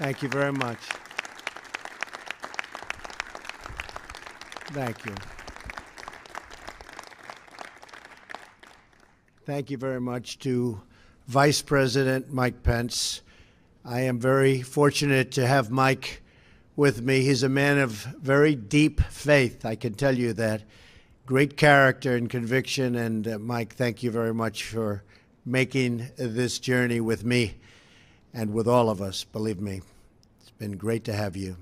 Thank you very much. Thank you. Thank you very much to Vice President Mike Pence. I am very fortunate to have Mike with me. He's a man of very deep faith, I can tell you that. Great character and conviction, and Mike, thank you very much for making this journey with me and with all of us, believe me. It's been great to have you.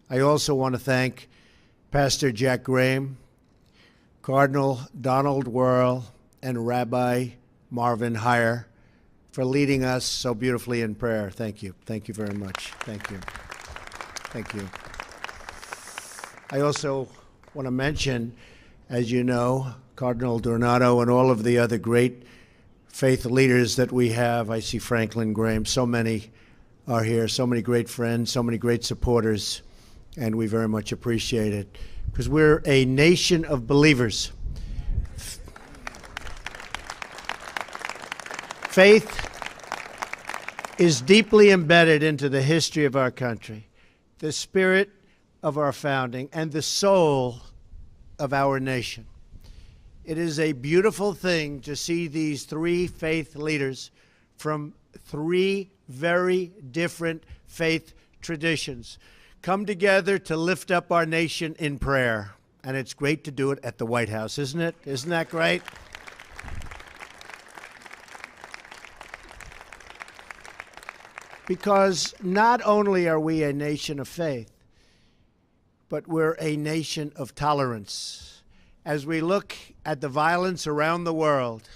I also want to thank Pastor Jack Graham, Cardinal Donald Wuerl, and Rabbi Marvin Hier for leading us so beautifully in prayer. Thank you. Thank you very much. Thank you. Thank you. I also want to mention, as you know, Cardinal Donato and all of the other great faith leaders that we have. I see Franklin Graham. So many are here, so many great friends, so many great supporters, and we very much appreciate it because we're a nation of believers. Faith is deeply embedded into the history of our country, the spirit of our founding, and the soul of our nation. It is a beautiful thing to see these three faith leaders from three very different faith traditions come together to lift up our nation in prayer. And it's great to do it at the White House, isn't it? Isn't that great? Because not only are we a nation of faith, but we're a nation of tolerance. As we look at the violence around the world,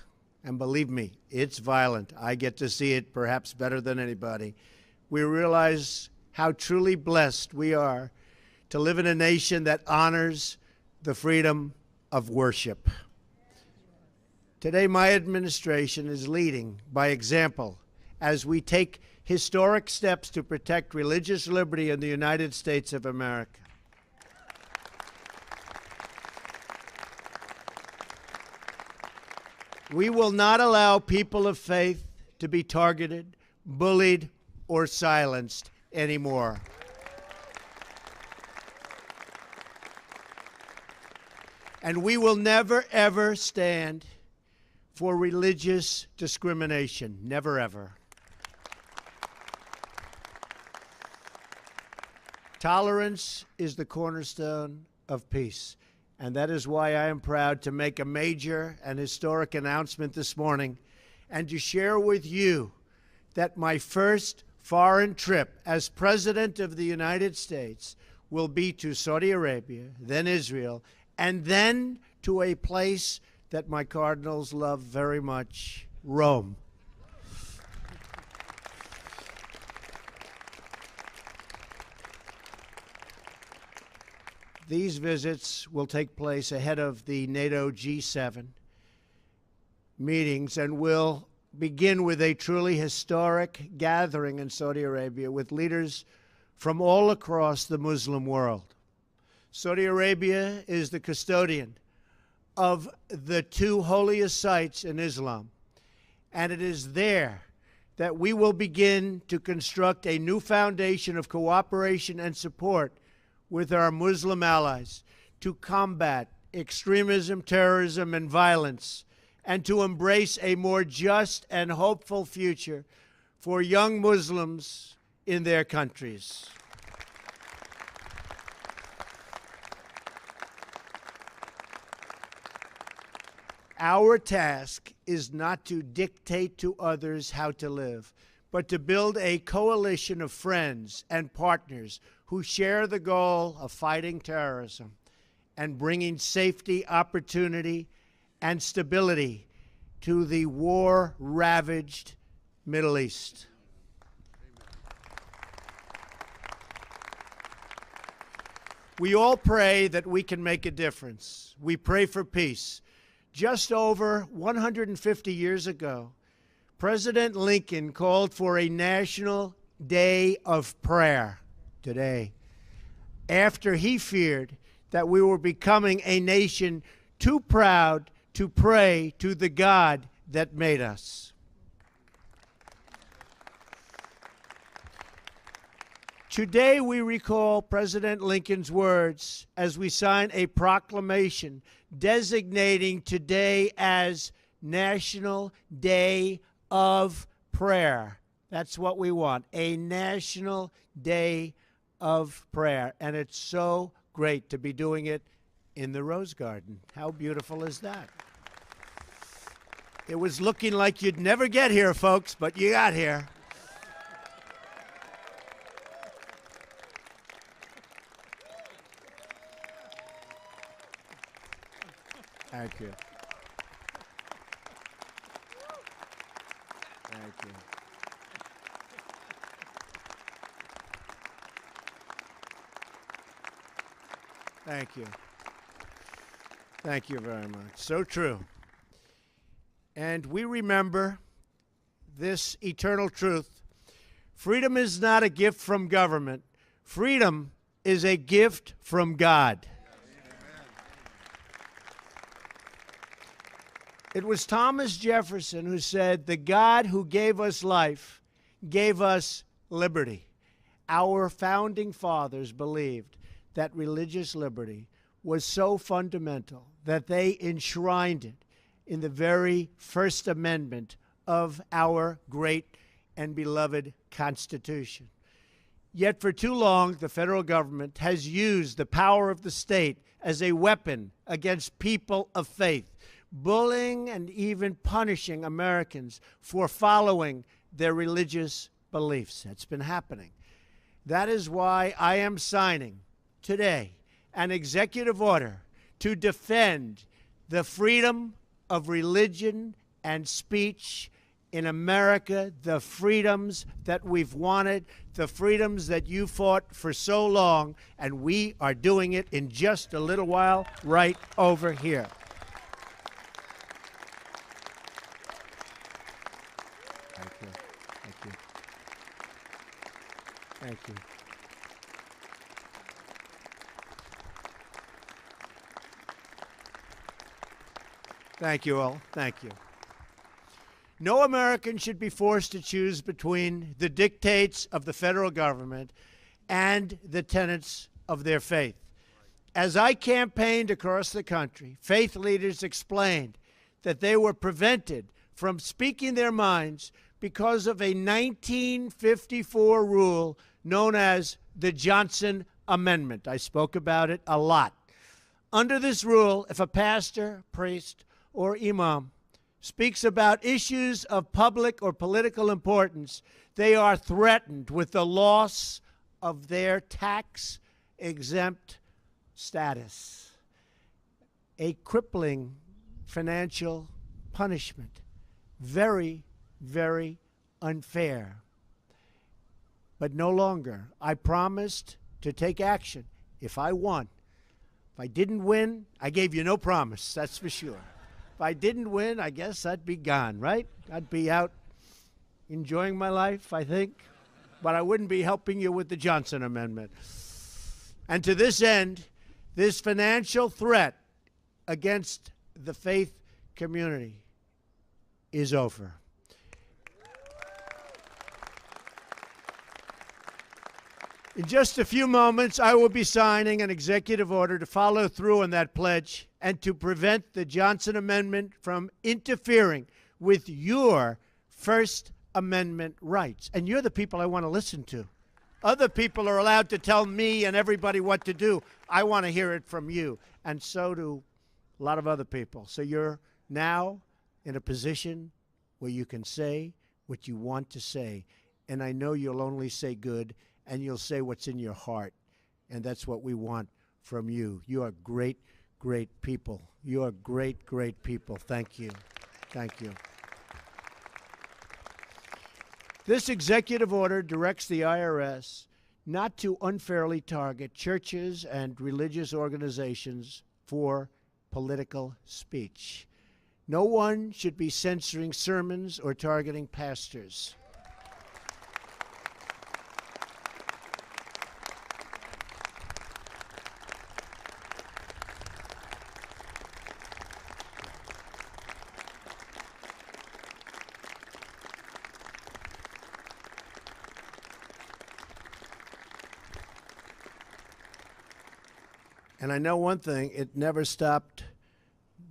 and believe me, it's violent. I get to see it perhaps better than anybody. We realize how truly blessed we are to live in a nation that honors the freedom of worship. Today, my administration is leading by example as we take historic steps to protect religious liberty in the United States of America. We will not allow people of faith to be targeted, bullied, or silenced anymore. And we will never, ever stand for religious discrimination. Never, ever. Tolerance is the cornerstone of peace. And that is why I am proud to make a major and historic announcement this morning and to share with you that my first foreign trip as President of the United States will be to Saudi Arabia, then Israel, and then to a place that my cardinals love very much, Rome. These visits will take place ahead of the NATO G7 meetings and will begin with a truly historic gathering in Saudi Arabia with leaders from all across the Muslim world. Saudi Arabia is the custodian of the two holiest sites in Islam, and it is there that we will begin to construct a new foundation of cooperation and support with our Muslim allies to combat extremism, terrorism, and violence, and to embrace a more just and hopeful future for young Muslims in their countries. Our task is not to dictate to others how to live, but to build a coalition of friends and partners who share the goal of fighting terrorism and bringing safety, opportunity, and stability to the war-ravaged Middle East. We all pray that we can make a difference. We pray for peace. Just over 150 years ago, President Lincoln called for a national day of prayer today, after he feared that we were becoming a nation too proud to pray to the God that made us. Today we recall President Lincoln's words as we sign a proclamation designating today as National Day of Prayer. That's what we want, a National Day of Prayer. And it's so great to be doing it in the Rose Garden. How beautiful is that? It was looking like you'd never get here, folks, but you got here. Thank you. Thank you. Thank you. Thank you very much. So true. And we remember this eternal truth. Freedom is not a gift from government. Freedom is a gift from God. It was Thomas Jefferson who said, "The God who gave us life gave us liberty." Our founding fathers believed that religious liberty was so fundamental that they enshrined it in the very First Amendment of our great and beloved Constitution. Yet for too long, the federal government has used the power of the state as a weapon against people of faith, bullying and even punishing Americans for following their religious beliefs. That's been happening. That is why I am signing today an executive order to defend the freedom of religion and speech in America, the freedoms that we've wanted, the freedoms that you fought for so long, and we are doing it in just a little while right over here. Thank you. Thank you. Thank you. Thank you all. Thank you. No American should be forced to choose between the dictates of the federal government and the tenets of their faith. As I campaigned across the country, faith leaders explained that they were prevented from speaking their minds because of a 1954 rule known as the Johnson Amendment. I spoke about it a lot. Under this rule, if a pastor, priest, or imam speaks about issues of public or political importance, they are threatened with the loss of their tax-exempt status, a crippling financial punishment. Very, very unfair. But no longer. I promised to take action if I won. If I didn't win, I gave you no promise, that's for sure. If I didn't win, I guess I'd be gone, right? I'd be out enjoying my life, I think. But I wouldn't be helping you with the Johnson Amendment. And to this end, this financial threat against the faith community is over. In just a few moments, I will be signing an executive order to follow through on that pledge and to prevent the Johnson Amendment from interfering with your First Amendment rights. And you're the people I want to listen to. Other people are allowed to tell me and everybody what to do. I want to hear it from you, and so do a lot of other people. So you're now in a position where you can say what you want to say. And I know you'll only say good, and you'll say what's in your heart. And that's what we want from you. You are great, great people. You are great, great people. Thank you. Thank you. This executive order directs the IRS not to unfairly target churches and religious organizations for political speech. No one should be censoring sermons or targeting pastors. And I know one thing, it never stopped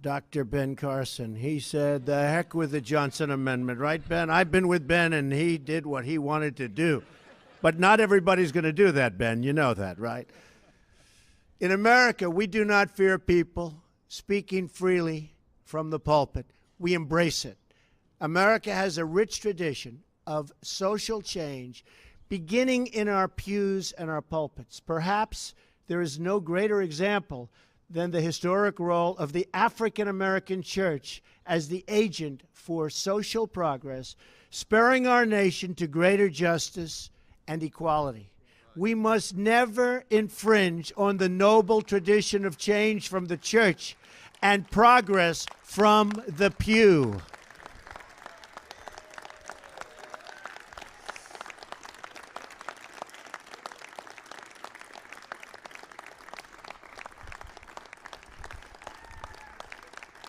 Dr. Ben Carson. He said, the heck with the Johnson Amendment, right, Ben? I've been with Ben, and he did what he wanted to do. But not everybody's going to do that, Ben. You know that, right? In America, we do not fear people speaking freely from the pulpit. We embrace it. America has a rich tradition of social change beginning in our pews and our pulpits. Perhaps there is no greater example than the historic role of the African American church as the agent for social progress, spurring our nation to greater justice and equality. We must never infringe on the noble tradition of change from the church and progress from the pew.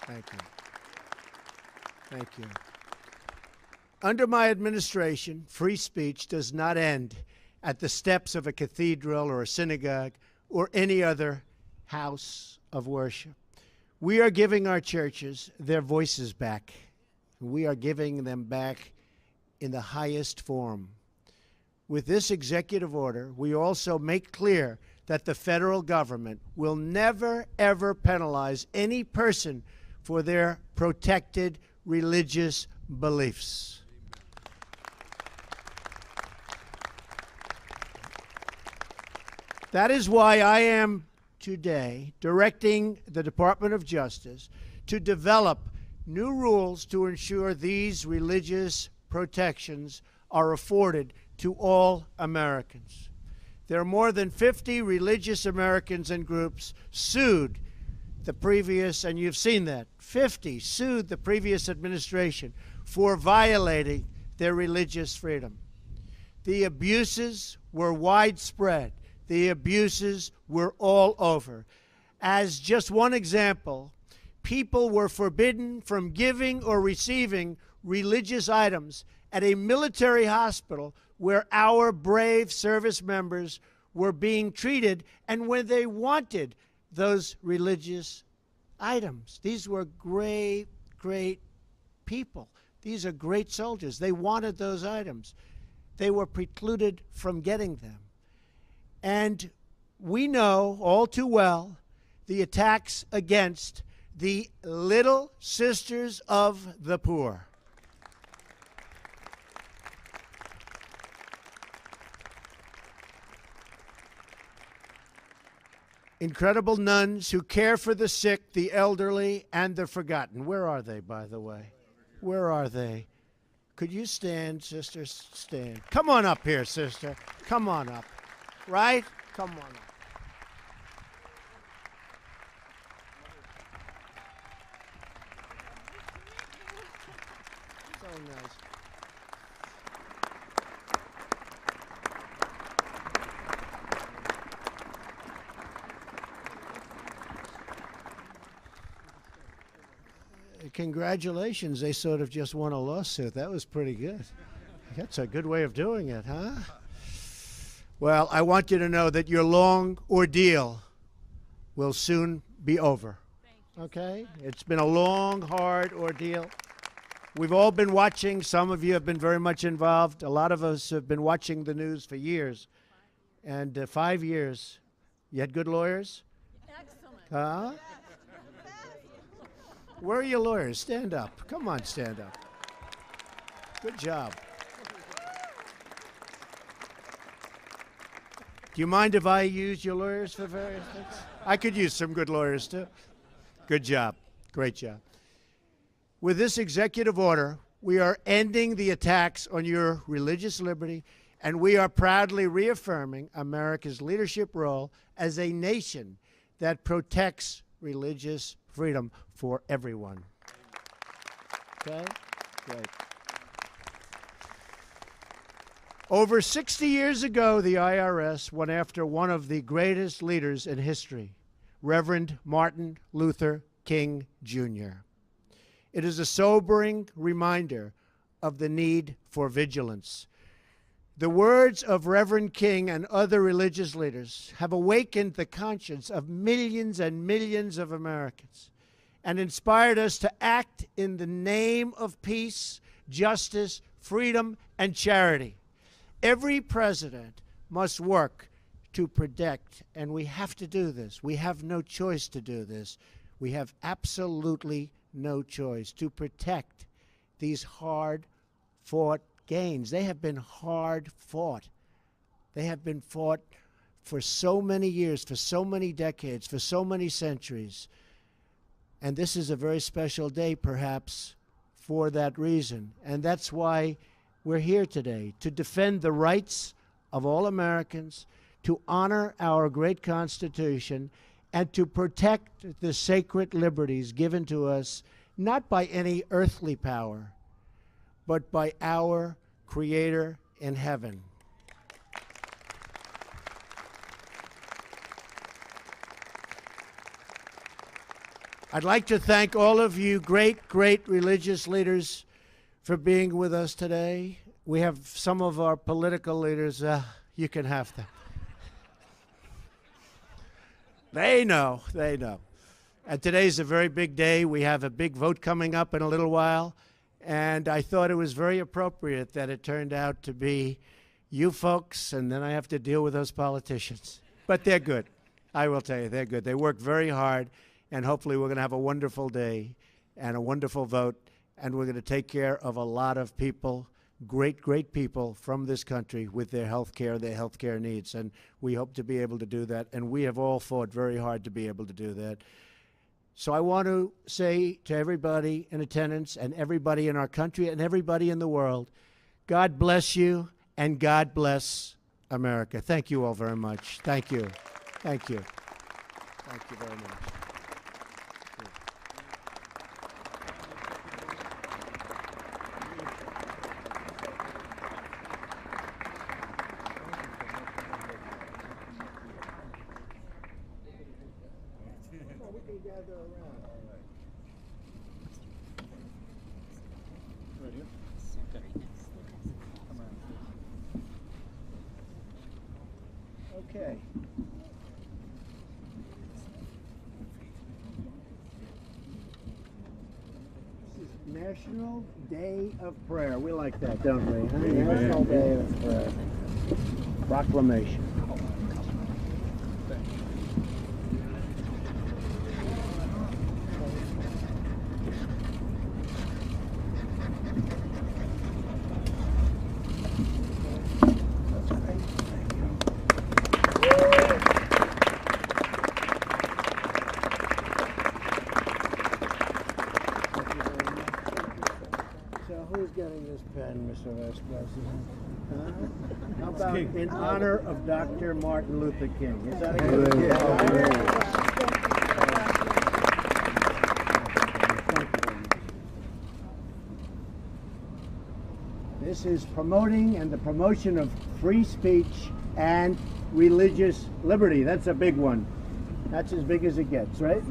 Thank you. Thank you. Under my administration, free speech does not end at the steps of a cathedral or a synagogue or any other house of worship. We are giving our churches their voices back. We are giving them back in the highest form. With this executive order, we also make clear that the federal government will never, ever penalize any person for their protected religious beliefs. That is why I am today directing the Department of Justice to develop new rules to ensure these religious protections are afforded to all Americans. There are more than 50 religious Americans and groups sued the previous, and you've seen that, 50 sued the previous administration for violating their religious freedom. The abuses were widespread. The abuses were all over. As just one example, people were forbidden from giving or receiving religious items at a military hospital where our brave service members were being treated and where they wanted those religious items. These were great, great people. These are great soldiers. They wanted those items. They were precluded from getting them. And we know all too well the attacks against the Little Sisters of the Poor. Incredible nuns who care for the sick, the elderly, and the forgotten. Where are they, by the way? Where are they? Could you stand, sister? Stand. Come on up here, sister. Come on up. Right? Come on up. So nice. Congratulations, they sort of just won a lawsuit. That was pretty good. That's a good way of doing it, huh? Well, I want you to know that your long ordeal will soon be over. Okay? It's been a long, hard ordeal. We've all been watching. Some of you have been very much involved. A lot of us have been watching the news for years. And 5 years. You had good lawyers? Excellent. Huh? Where are your lawyers? Stand up. Come on, stand up. Good job. Do you mind if I use your lawyers for various things? I could use some good lawyers, too. Good job. Great job. With this executive order, we are ending the attacks on your religious liberty, and we are proudly reaffirming America's leadership role as a nation that protects religious freedom for everyone. Okay? Great. Over 60 years ago, the IRS went after one of the greatest leaders in history, Reverend Martin Luther King, Jr. It is a sobering reminder of the need for vigilance. The words of Reverend King and other religious leaders have awakened the conscience of millions and millions of Americans and inspired us to act in the name of peace, justice, freedom, and charity. Every president must work to protect, and we have to do this. We have no choice to do this. We have absolutely no choice to protect these hard-fought gains. They have been hard fought. They have been fought for so many years, for so many decades, for so many centuries. And this is a very special day, perhaps, for that reason. And that's why we're here today, to defend the rights of all Americans, to honor our great Constitution, and to protect the sacred liberties given to us, not by any earthly power, but by our Creator in heaven. I'd like to thank all of you great religious leaders for being with us today. We have some of our political leaders, you can have them. They know. And today's a very big day. We have a big vote coming up in a little while. And I thought it was very appropriate that it turned out to be you folks, and then I have to deal with those politicians. But they're good. I will tell you, they're good. They work very hard, and hopefully we're going to have a wonderful day and a wonderful vote, and we're going to take care of a lot of people, great people from this country with their health care needs. And we hope to be able to do that, and we have all fought very hard to be able to do that. So I want to say to everybody in attendance and everybody in our country and everybody in the world, God bless you and God bless America. Thank you all very much. Thank you. Thank you. Thank you very much. We can gather around. Right here? Okay. This is National Day of Prayer. We like that, don't we? National Day of Prayer. Proclamation. Who's getting this pen, Mr. Vice President? How about in honor of Dr. Martin Luther King? Is that a good idea? This is promoting and the promotion of free speech and religious liberty. That's a big one. That's as big as it gets, right?